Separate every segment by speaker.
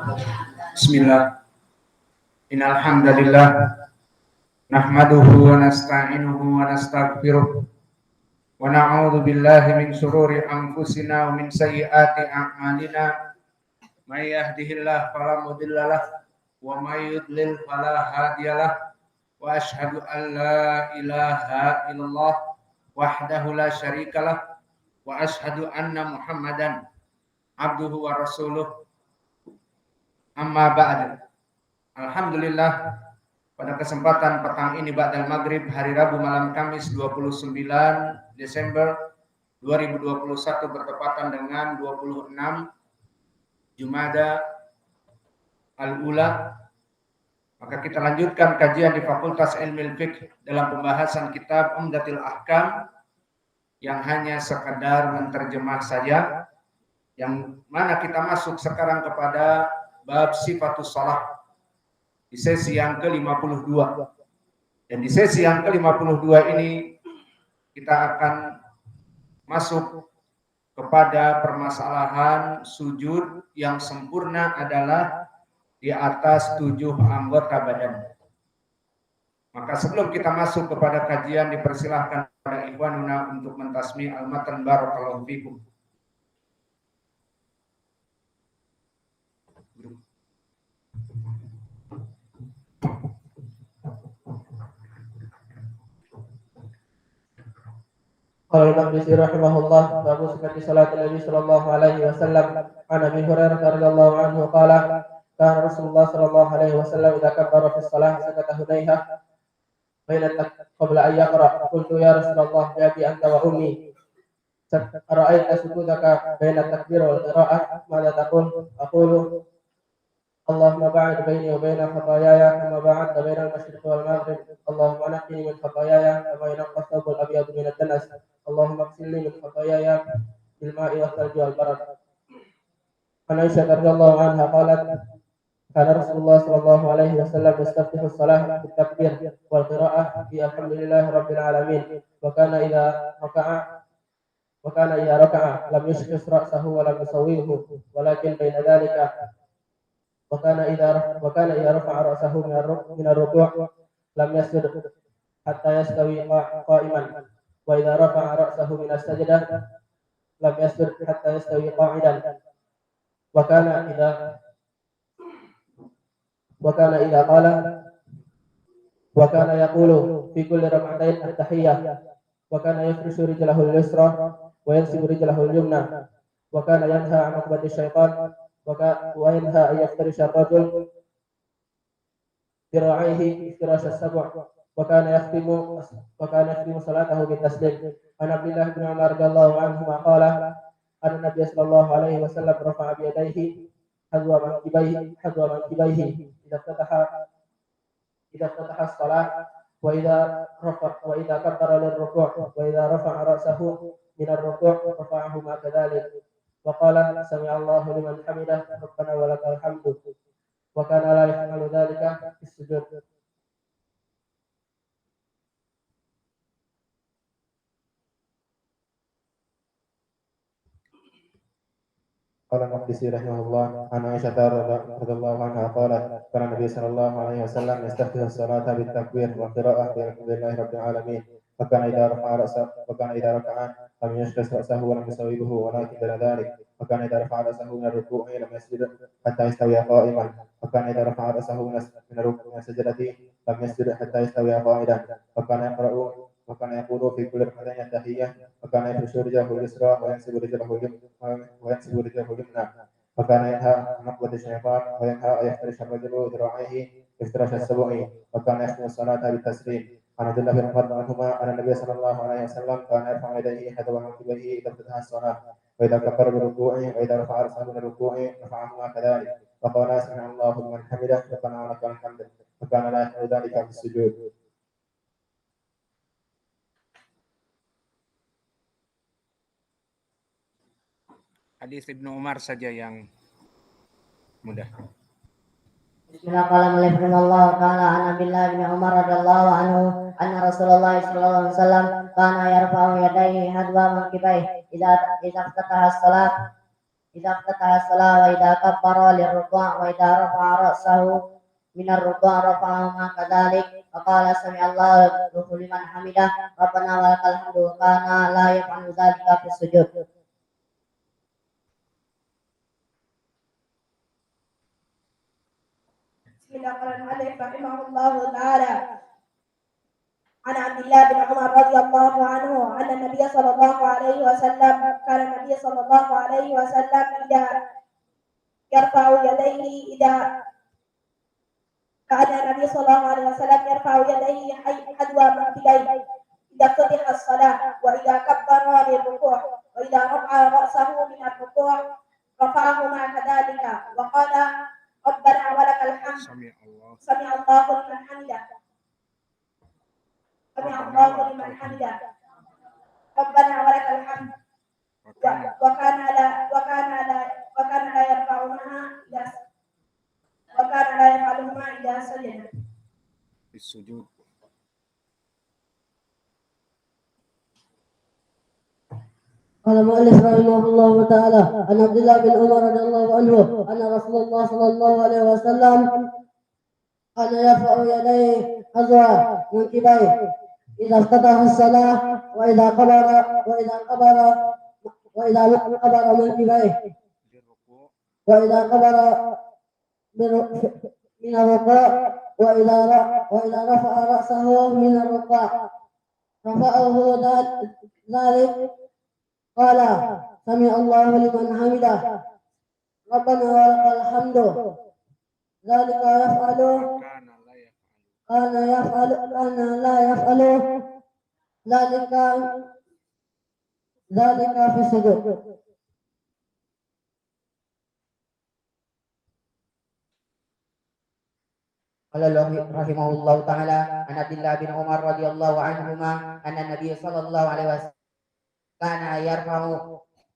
Speaker 1: Bismillah. Innal hamdalillah nahmaduhu wa nasta'inuhu wa nastaghfiruh wa na'udzu billahi min shururi anfusina wa min sayyiati a'malina. May yahdihillahu fala mudhillalah wa may yudlil fala hadiyalah. Wa asyhadu an la ilaha illallah wahdahu la syarikalah wa asyhadu anna Muhammadan abduhu wa rasuluh. Amma ba'du. Alhamdulillah, pada kesempatan petang ini ba'dal maghrib hari Rabu malam Kamis 29 Desember 2021 bertepatan dengan 26 Jumada Al-Ula, maka kita lanjutkan kajian di Fakultas Ilmu Fiqh dalam pembahasan kitab Umdatul Ahkam yang hanya sekadar menterjemah saja, yang mana kita masuk sekarang kepada bab sifatus shalah di sesi yang ke-52. Dan di sesi yang ke-52 ini kita akan masuk kepada permasalahan sujud yang sempurna adalah di atas 7 anggota badan. Maka sebelum kita masuk kepada kajian, dipersilahkan kepada ikhwanuna untuk mentasmi al-matan. Barakallahu fikum.
Speaker 2: Qala al-Maqdisi rahimahullah, babu sifati salatin Nabi sallallahu alaihi wasallam. An Abi Hurairah radhiyallahu anhu qala, kana Rasulullah sallallahu alaihi wasallam idza kabbara fi shalah sakata hunayha baina qabla an yaqra. Qultu ya Rasulullah, bi abi anta wa ummi, ara'aita sujudaka baina takbir wal qira'ah, madza taqul? Aqulu Allahumma ba'id baini wa baina khataayaya kama ba'adta baina al-masyriq wal maghrib. Allahumma naqqini min khataayaya kama yunqqa ath-thawbu al-abyadu min ad-danas. Allahumma ighsilni min khataayaya bil ma'i wal thalji wal barad. An Aisyah radhiyallahu anha qalat, kana Rasulullah sallallahu alaihi wasallam yastaftihu as-salah bit takbir wal qira'ah bi alhamdulillahi rabbil alamin. Wa kana idza raka'a lam yushkhis ra'sahu wa lam yusawwihu, walakin baina dhalika وكان إذا رفع رأسه من الركوع لم يسجد حتى يستوي قائما، وإذا رفع رأسه من السجدة لم يسجد حتى يستوي قاعدا، وكان إذا قال وكان يقول في كل ركعتين التحية، وكان يفرش رجله اليسرى وينسب رجله اليمنى، وكان ينهى عن عقبة الشيطان، وينهى أن يفترش الرجل ذراعيه افتراش السبع، وكان يختم صلاته بالتسليم. عن عبد الله بن عمر رضي الله عنهما قال أن النبي صلى الله عليه وسلم رفع بيديه حذو منكبيه إذا افتتح الصلاة، وإذا كبر للركوع، وإذا رفع رأسه من الركوع رفعهما كذلك، وقال سمع الله لمن حمده ربنا ولك الحمد، وكان لا يفعل ذلك في السجود. قال المقدسي رحمه الله عن عائشة رضي الله عنها قالت كان النبي صلى الله عليه وسلم يستفتح الصلاة بالتكبير والقراءة بالحمد لله رب العالمين، وكان إذا ركع لم يشخص رأسه ولم يصوبه، ولكن بين ذلك وكان إذا رفع رأسه من الركوع لم يسجد حتى يستوي قائما، وكان إذا رفع رأسه من السجدة لم يسجد حتى يستوي قائدا، وكان يقول في كل ركعتين التحية، وكان يفرش رجله اليسرى وينسب رجله اليمنى، وكان ينهى عن عقبة الشيطان، وينهى أن يفترش الرجل ذراعيه افتراش السبع، وكان يختم الصلاة بالتسليم. عن عبد الله بن عمر عنهما أن النبي صلى الله عليه وسلم كان يرفع يديه حذو منكبيه إذا افتتح الصلاة، وإذا كبر بالركوع، وإذا رفع رأسه من الركوع رفعهما كذلك، وقال سمع الله لمن حمده ربنا ولك الحمد، وكان لا يفعل ذلك في السجود.
Speaker 1: Hadis Ibnu Umar saja yang mudah.
Speaker 3: Bismillahirrahmanirrahim. Qala an Abdullah bin Umar radhiyallahu anhu anna Rasulullah sallallahu alaihi wasallam kana yarfa'u yadayhi hadwa mankibaihi idza iftataha as-salat إذا افتتح الصلاة وإذا كبر للركوع وإذا رفع رأسه من الركوع رفعهما كذلك وقال سمع الله لمن حمده ربنا ولك الحمد وكان لا يفعل ذلك في السجود.
Speaker 4: بسم الله الرحمن الرحيم رحمه الله تعالى عن عبد الله بن عمر رضي الله عنه أن النبي صلى الله عليه وسلم كان النبي صلى الله عليه وسلم إذا يرفع يديه كان النبي صلى الله عليه وسلم يرفع يديه حذو منكبيه إذا افتتح الصلاة وإذا كبر للركوع وإذا رفع رأسه من الركوع رفعهما كذلك وقال ربنا ولك الحمد سمع الله لمن حمده سمع الله لمن حمده ربنا ولك الحمد وكان لا يرفعهما إذا سجد
Speaker 1: في السجود.
Speaker 3: قال المؤلف رحمه الله تعالى عن عبد الله بن عمر رضي الله عنه أن رسول الله صلى الله عليه وسلم كان يرفع يديه حذو منكبيه إذا افتتح الصلاة وإذا قبر منكبيه وإذا قبر من الركوع وإذا رفع رأسه من الركوع رفعه ذلك قال سمع الله لمن حمده ربنا ولك الحمد ذلك كان لا يفعل ذلك في السجود.
Speaker 5: قال rahimahullahu taala an Abdullah bin Umar radhiyallahu anhuma anna Nabi sallallahu alaihi wasallam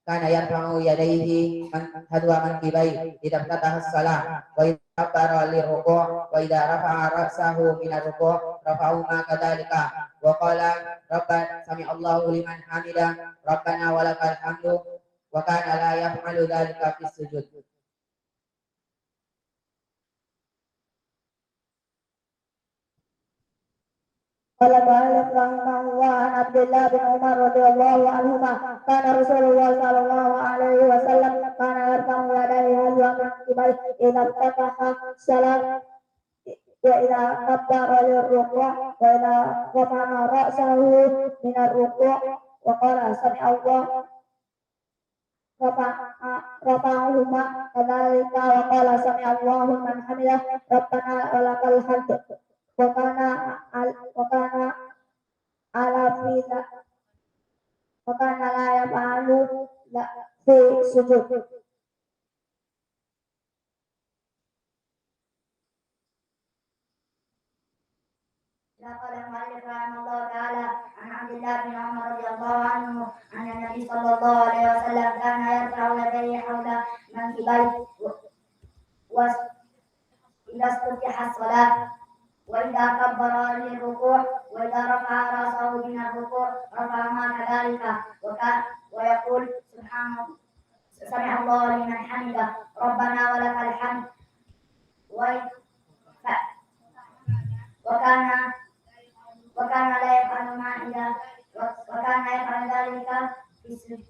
Speaker 5: kana yarfa'u yadayhi hadwa mankibai idza ftataha as-salah wa idza kabbara liruku' wa idza rafa'a ra'sahu min ar-ruku' rafa'u ma kadzalika wa qala rabbana sami'a Allahu liman hamida rabbana walakal hamdu wa kana la yaf'alu dzalika fi sujud.
Speaker 4: قال المؤلف رحمه الله عن عبد الله بن عمر رضي الله عنهما كان رسول الله صلى الله عليه وسلم كان يرفع يديه حذو منكبيه إذا افتتح الصلاة وإذا كبر للركوع وإذا رفع رأسه من الركوع وقال سمع الله رفعهما كذلك وقال سمع الله لمن حمده ربنا ولك الحمد وكان لا يفعل في السجود. قال المؤلف رحمه الله تعالى عن عبد الله بن عمر رضي الله عنه أن النبي صلى الله عليه وسلم كان يرفع يديه حول منكبيه إذا افتتح الصلاة وإذا كبر للركوع وإذا رفع رأسه من الركوع رفعهما كذلك ويقول سمع الله لمن حمده ربنا ولك الحمد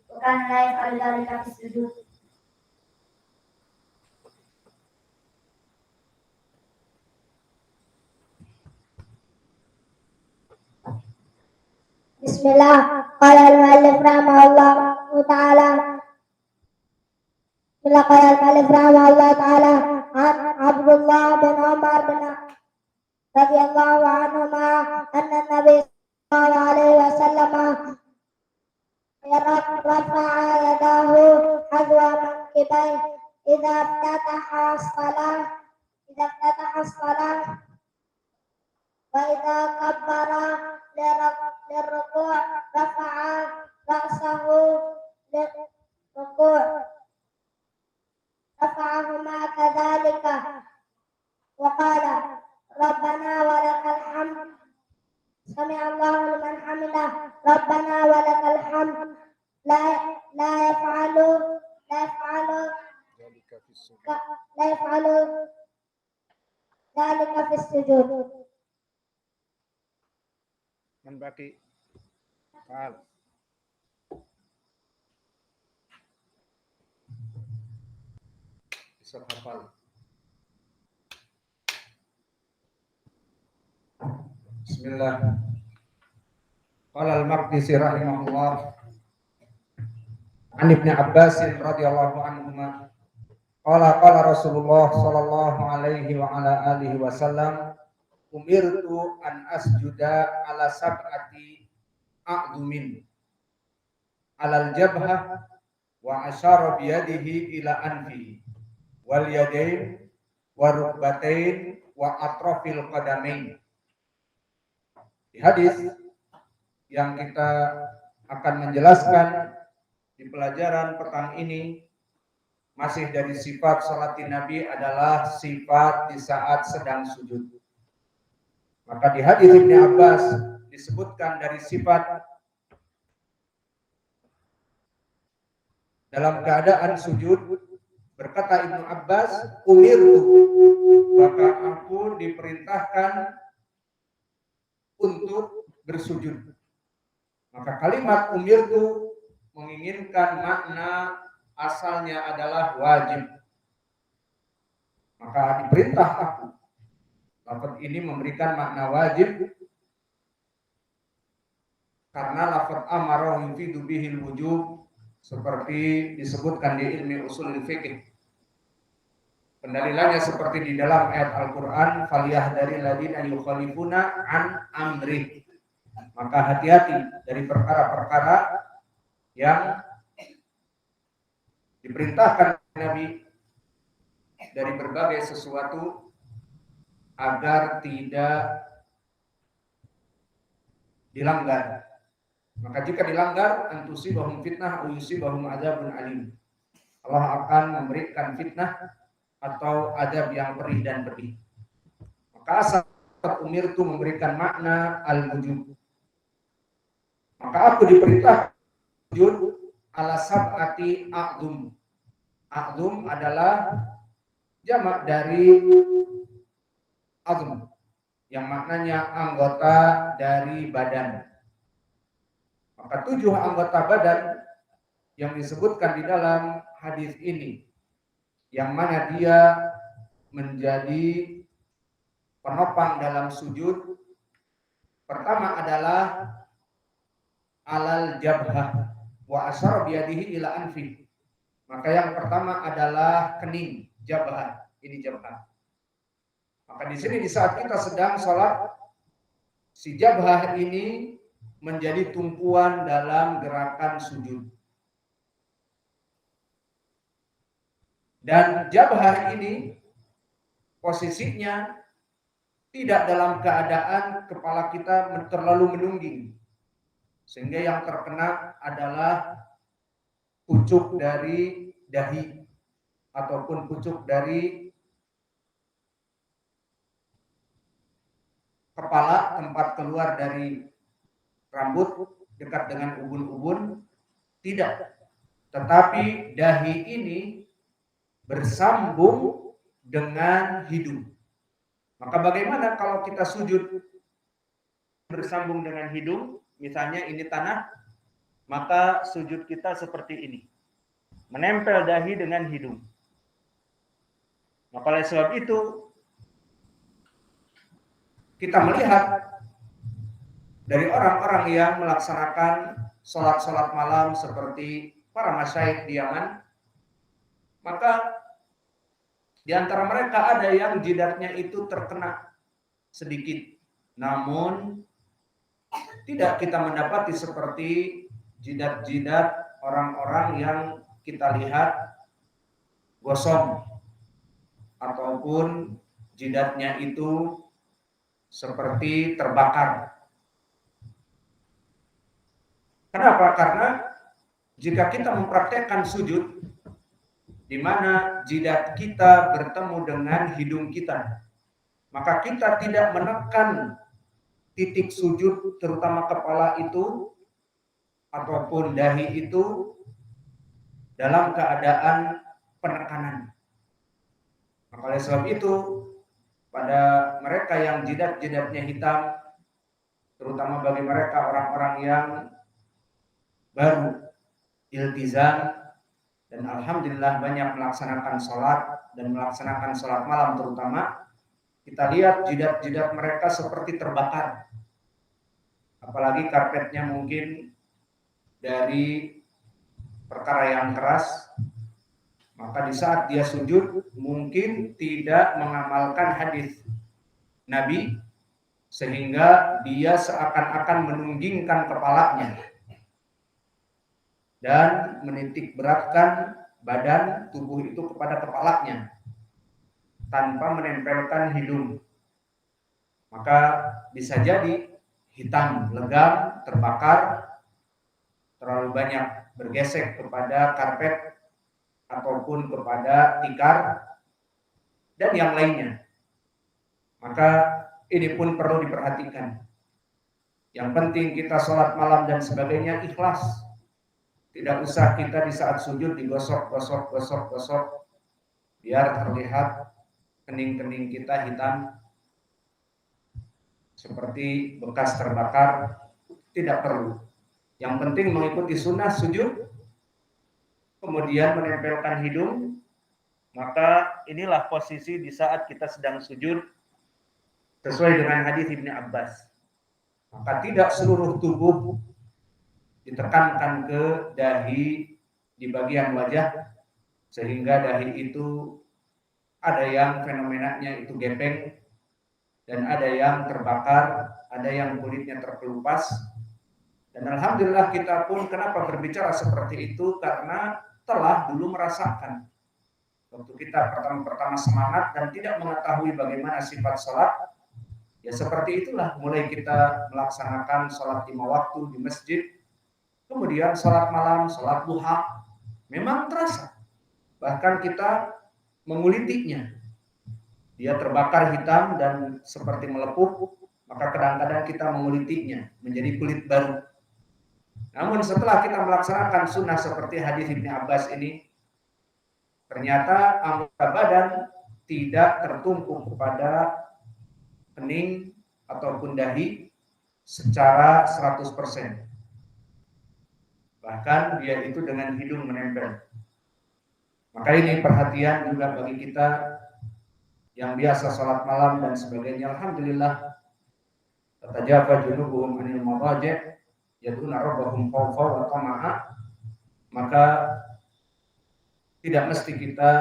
Speaker 4: وكان لا يفعل ذلك في السجود. بسم الله. قال المؤلف رحمه الله تعالى عن عبد الله بن عمر رضي الله عنهما أن النبي صلى الله عليه وسلم رفع يداه حذو منكبيه إذا افتتح الصلاة وإذا كبر للركوع رفع رأسه للركوع رفعهما كذلك وقال ربنا ولك الحمد سمع الله لمن حمده ربنا ولك الحمد لا يفعل لا يفعل لا يفعل ذلك في السجود.
Speaker 1: Man baki. Fa'al. Bisa hafal. Bismillah. Qala al-Maqdisi rahimahullah an Ibnu Abbas radhiyallahu anhuma qala Rasulullah sallallahu alaihi wa ala alihi wasallam umirtu an asjuda ala sab'ati a'dumin alal jabhah wa asyara biyadihi ila anfihi wal yadain wa rukbatain wa atrafil qadamain. Di hadis yang kita akan menjelaskan di pelajaran petang ini masih dari sifat salat Nabi adalah sifat di saat sedang sujud. Maka di hadis Ibnu Abbas disebutkan dari sifat dalam keadaan sujud, berkata Ibnu Abbas, umirtu, maka aku diperintahkan untuk bersujud. Maka kalimat umirtu menginginkan makna asalnya adalah wajib. Maka diperintah aku. Lafaz ini memberikan makna wajib karena lafaz amara yufidu bihil wujub seperti disebutkan di ilmu usul fikih. Pendalilannya seperti di dalam ayat Al-Qur'an, falyahdharil ladzina yukhalifuna an amri. Maka hati-hati dari perkara-perkara yang diperintahkan Nabi dari berbagai sesuatu agar tidak dilanggar. Maka jika dilanggar, antusibahum fitnah uyusibahum adzabun alim. Allah akan memberikan fitnah atau adab yang perih dan pedih. Maka asal umir itu memberikan makna al-wujub. Maka aku diperintah sujud ala sab'ati a'dum. A'dum adalah jamak dari azm yang maknanya anggota dari badan. Maka 7 anggota badan yang disebutkan di dalam hadis ini, yang mana dia menjadi penopang dalam sujud. Pertama adalah alal jabhah wa asyara biyadihi ila anfi. Maka yang pertama adalah kening, jabhah. Ini jabhah. Maka di sini di saat kita sedang sholat, si jabhah ini menjadi tumpuan dalam gerakan sujud. Dan jabhah ini posisinya tidak dalam keadaan kepala kita terlalu menungging, sehingga yang terkena adalah pucuk dari dahi ataupun pucuk dari kepala, tempat keluar dari rambut dekat dengan ubun-ubun, tidak. Tetapi dahi ini bersambung dengan hidung. Maka bagaimana kalau kita sujud bersambung dengan hidung? Misalnya ini tanah, maka sujud kita seperti ini, menempel dahi dengan hidung. Maka oleh sebab itu kita melihat dari orang-orang yang melaksanakan sholat-sholat malam seperti para masyayikh di Yaman, maka di antara mereka ada yang jidatnya itu terkena sedikit, namun tidak kita mendapati seperti jidat-jidat orang-orang yang kita lihat gosong ataupun jidatnya itu seperti terbakar. Kenapa? Karena jika kita mempraktekkan sujud di mana jidat kita bertemu dengan hidung kita, maka kita tidak menekan titik sujud, terutama kepala itu ataupun dahi itu dalam keadaan penekanan. Maka oleh sebab itu, pada mereka yang jidat-jidatnya hitam, terutama bagi mereka orang-orang yang baru iltizam dan alhamdulillah banyak melaksanakan sholat dan melaksanakan sholat malam terutama, kita lihat jidat-jidat mereka seperti terbakar. Apalagi karpetnya mungkin dari perkara yang keras, maka di saat dia sujud mungkin tidak mengamalkan hadis Nabi sehingga dia seakan-akan menunggingkan kepalanya dan menitik beratkan badan tubuh itu kepada kepalanya tanpa menempelkan hidung. Maka bisa jadi hitam, legam, terbakar, terlalu banyak bergesek kepada karpet ataupun kepada tikar dan yang lainnya. Maka ini pun perlu diperhatikan. Yang penting kita sholat malam dan sebagainya ikhlas. Tidak usah kita di saat sujud digosok biar terlihat kening-kening kita hitam seperti bekas terbakar. Tidak perlu. Yang penting mengikuti sunnah sujud, kemudian menempelkan hidung. Maka inilah posisi di saat kita sedang sujud sesuai dengan hadis Ibnu Abbas. Maka tidak seluruh tubuh ditekankan ke dahi di bagian wajah sehingga dahi itu ada yang fenomenanya itu gepeng dan ada yang terbakar, ada yang kulitnya terkelupas. Dan alhamdulillah kita pun kenapa berbicara seperti itu, karena telah dulu merasakan waktu kita pertama-tama semangat dan tidak mengetahui bagaimana sifat sholat. Ya seperti itulah mulai kita melaksanakan sholat 5 waktu di masjid, kemudian sholat malam, sholat duha, memang terasa. Bahkan kita mengulitinya. Dia terbakar hitam dan seperti melepuh, maka kadang-kadang kita mengulitinya menjadi kulit baru. Namun setelah kita melaksanakan sunnah seperti hadis Ibnu Abbas ini, ternyata anggota badan tidak tertumpuk kepada kening ataupun dahi secara 100%. Bahkan dia itu dengan hidung menempel. Maka ini perhatian juga bagi kita yang biasa sholat malam dan sebagainya. Alhamdulillah, tatajafa junubuhum anil madaji' yad'una rabbahum khawfan wa tama'a. Maka tidak mesti kita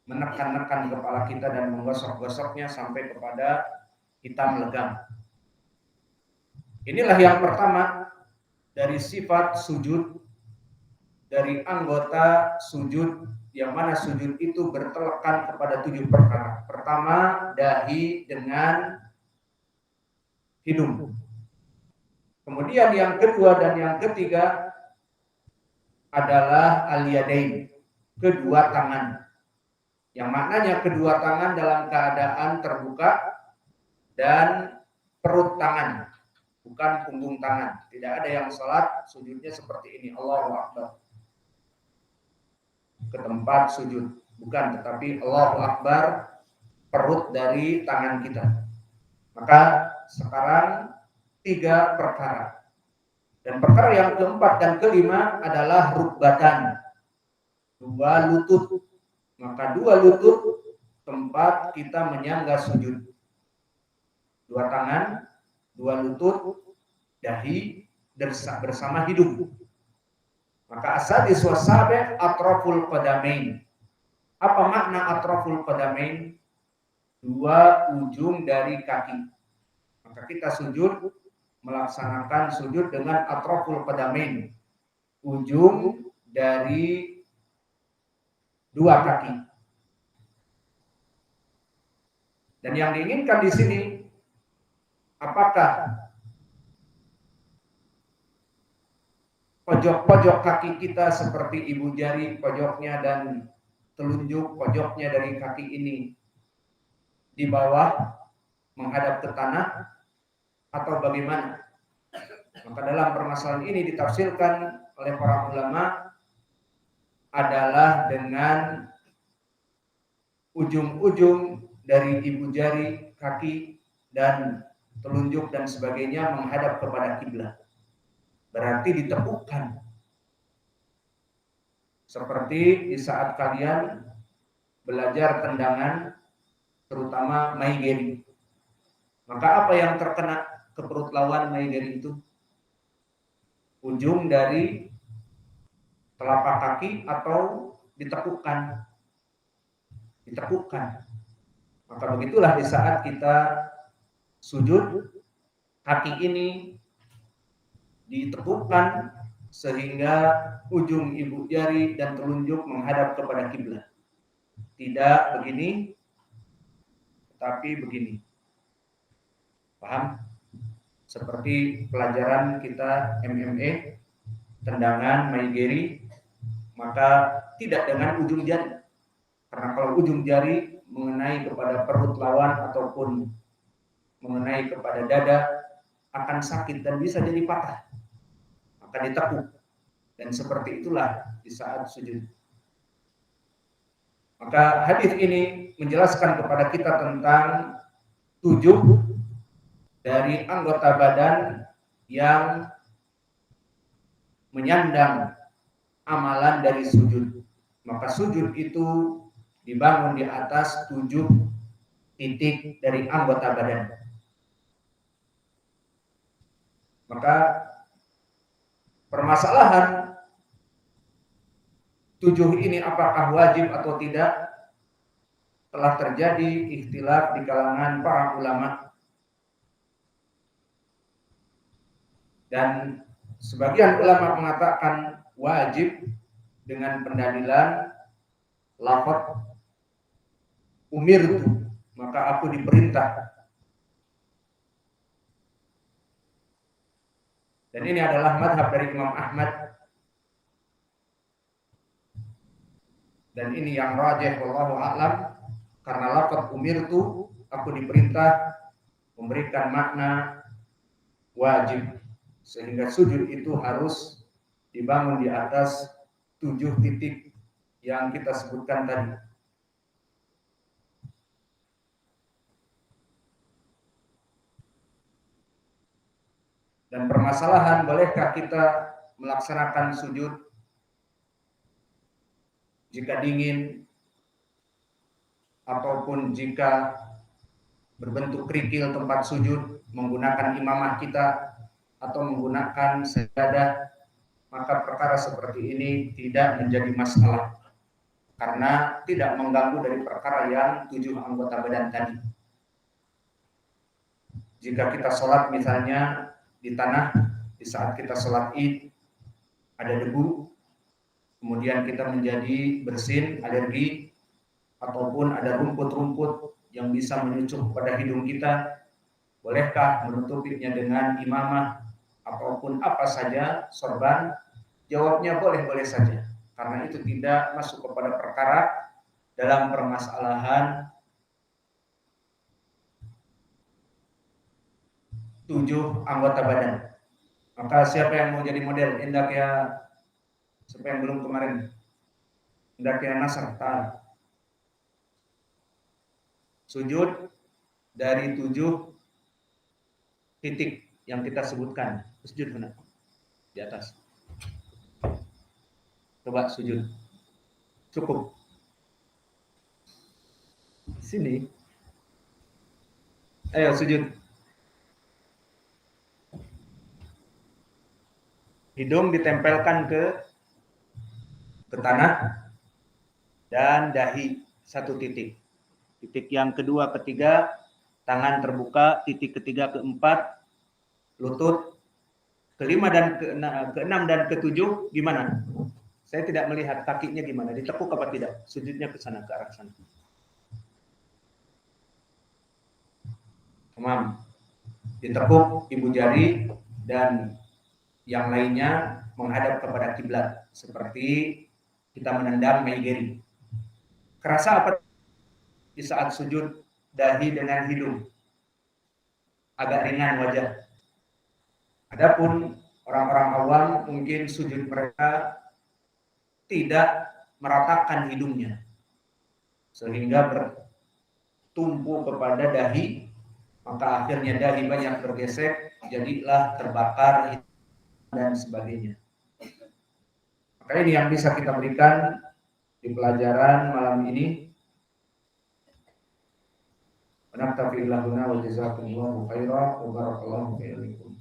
Speaker 1: menekan-nekan kepala kita dan menggosok-gosoknya sampai kepada hitam legam. Inilah yang pertama dari sifat sujud, dari anggota sujud, yang mana sujud itu bertelekan kepada 7 perkara. Pertama, dahi dengan hidung. Kemudian yang kedua dan yang ketiga adalah al-yadain, kedua tangan. Yang maknanya kedua tangan dalam keadaan terbuka dan perut tangan, bukan punggung tangan. Tidak ada yang sholat sujudnya seperti ini, Allahu Akbar, ke tempat sujud, bukan, tetapi Allahu Akbar, perut dari tangan kita. Maka sekarang 3 perkara. Dan perkara yang keempat dan kelima adalah rukbatan, 2 lutut. Maka 2 lutut tempat kita menyangga sujud. 2 tangan, 2 lutut, dahi bersama hidung. Maka asadis wasabi' atraful qadamain. Apa makna atraful qadamain? 2 ujung dari kaki. Maka kita sujud, melaksanakan sujud dengan atraful qadamain, ujung dari 2 kaki. Dan yang diinginkan di sini, apakah pojok-pojok kaki kita seperti ibu jari pojoknya dan telunjuk pojoknya dari kaki ini di bawah menghadap ke tanah atau bagaimana? Maka dalam permasalahan ini ditafsirkan oleh para ulama adalah dengan ujung-ujung dari ibu jari, kaki, dan telunjuk dan sebagainya menghadap kepada kiblat. Berarti ditekukkan. Seperti di saat kalian belajar tendangan, terutama maigeri. Maka apa yang terkena ke perut lawan maigeri itu? Ujung dari telapak kaki atau ditekukkan. Ditekukkan. Maka begitulah di saat kita sujud, kaki ini ditekukkan sehingga ujung ibu jari dan telunjuk menghadap kepada kiblat. Tidak begini, tapi begini. Paham? Seperti pelajaran kita MMA, tendangan, maigeri, maka tidak dengan ujung jari. Karena kalau ujung jari mengenai kepada perut lawan ataupun mengenai kepada dada akan sakit dan bisa jadi patah. Maka ditekuk. Dan seperti itulah di saat sujud. Maka hadis ini menjelaskan kepada kita tentang 7 dari anggota badan yang menyandang amalan dari sujud. Maka sujud itu dibangun di atas 7 titik dari anggota badan. Maka permasalahan 7 ini apakah wajib atau tidak telah terjadi ikhtilaf di kalangan para ulama. Dan sebagian ulama mengatakan wajib dengan pendalilan lafaz umirtu, maka aku diperintah. Dan ini adalah madhab dari Imam Ahmad. Dan ini yang rajih wallahu a'lam, karena lafaz umirtu, aku diperintah, memberikan makna wajib, sehingga sujud itu harus dibangun di atas 7 titik yang kita sebutkan tadi. Dan permasalahan, bolehkah kita melaksanakan sujud jika dingin ataupun jika berbentuk kerikil tempat sujud, menggunakan imamah kita atau menggunakan sejadah? Maka perkara seperti ini tidak menjadi masalah karena tidak mengganggu dari perkara yang 7 anggota badan tadi. Jika kita sholat misalnya di tanah, di saat kita sholat id ada debu, kemudian kita menjadi bersin, alergi, ataupun ada rumput-rumput yang bisa menyucuk pada hidung kita, bolehkah menutupinya dengan imamah ataupun apa saja, sorban? Jawabnya boleh-boleh saja, karena itu tidak masuk kepada perkara dalam permasalahan 7 anggota badan. Maka siapa yang mau jadi model? Hendak ya, siapa yang belum kemarin? Hendak ya Nasr, tahan. Sujud dari 7 titik yang kita sebutkan. Sujud mana? Di atas. Coba sujud. Cukup. Sini. Ayo sujud. Hidung ditempelkan ke tanah dan dahi 1 titik. Titik yang kedua, ketiga, tangan terbuka. Titik ketiga, keempat, lutut. Kelima dan keenam dan ketujuh gimana? Saya tidak melihat kakinya gimana. Ditekuk apa tidak? Sujudnya ke sana, ke arah sana. Tamam. Ditekuk ibu jari dan yang lainnya menghadap kepada kiblat seperti kita menendang maigeri. Kerasa apa di saat sujud dahi dengan hidung? Agak ringan wajah. Adapun orang-orang awam mungkin sujud mereka tidak meratakan hidungnya sehingga bertumpu kepada dahi, maka akhirnya dahi banyak bergesek, jadilah terbakar dan sebagainya. Maka ini yang bisa kita berikan di pelajaran malam ini. Naktafi illahuna wa jazakumullahu khairan wa barakallahu fiikum.